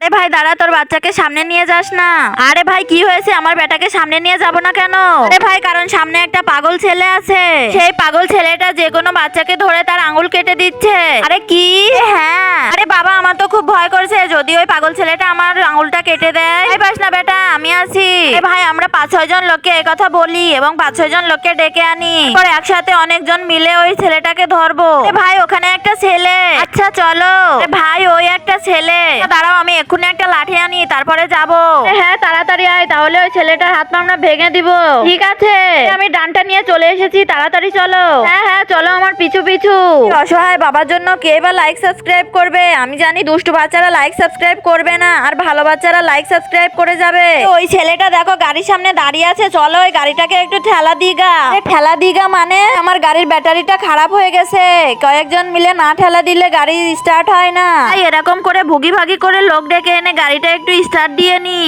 আরে ভাই দাঁড়া, তোর বাচ্চাকে সামনে নিয়ে যাস না। আরে ভাই কি হয়েছে, আমার বেটাকে সামনে নিয়ে যাব না কেন? আরে ভাই কারণ সামনে একটা পাগল ছেলে আছে, সেই পাগল ছেলেটা যে কোনো বাচ্চাকে ধরে তার আঙুল কেটে দিচ্ছে। আরে কি? হ্যাঁ। আরে বাবা আমার তো খুব ভয় করছে, যদি ওই পাগল ছেলেটা আমার আঙুলটা কেটে দেয়। এই পাস না বেটা, আমি আছি। এ ভাই আমরা 5-6 জন লোককে এই কথা বলি এবং 5-6 জন লোককে ডেকে আনি, পরে একসাথে অনেকজন মিলে ওই ছেলেটাকে ধরবো। এ ভাই ওখানে একটা ছেলে। আচ্ছা চলো। এ ভাই ওই একটা ছেলে। দাঁড়াও আমি এক্ষুনি একটা লাঠি আনি, তারপরে যাবো। হ্যাঁ তাড়াতাড়ি আয়, তাহলে ওই ছেলেটার হাত পা আমরা ভেঙে দিব। ঠিক আছে, আমি ডানটা নিয়ে চলে এসেছি, তাড়াতাড়ি চলো। হ্যাঁ হ্যাঁ চলো আমার পিছু পিছু। অসহায় বাবার জন্য কে বা লাইক সাবস্ক্রাইব করবে? আমি জানি দুষ্টু বাচ্চারা লাইক সাবস্ক্রাইব করবে না, আর ভালো বাচ্চারা লাইক সাবস্ক্রাইব করে যাবে। ওই ছেলেটা দেখো গাড়ির সামনে দাঁড়িয়ে আছে, চলো ওই গাড়িটাকে একটু ঠেলা দিগা। ঠেলা দিগা মানে আমার গাড়ির ব্যাটারিটা খারাপ হয়ে গেছে, কয়েকজন মিলে না ঠেলা দিলে গাড়ি স্টার্ট হয় না। তাই এরকম করে ভুগি ভাগি করে লোক ডেকে এনে গাড়িটা একটু স্টার্ট দিয়ে নি।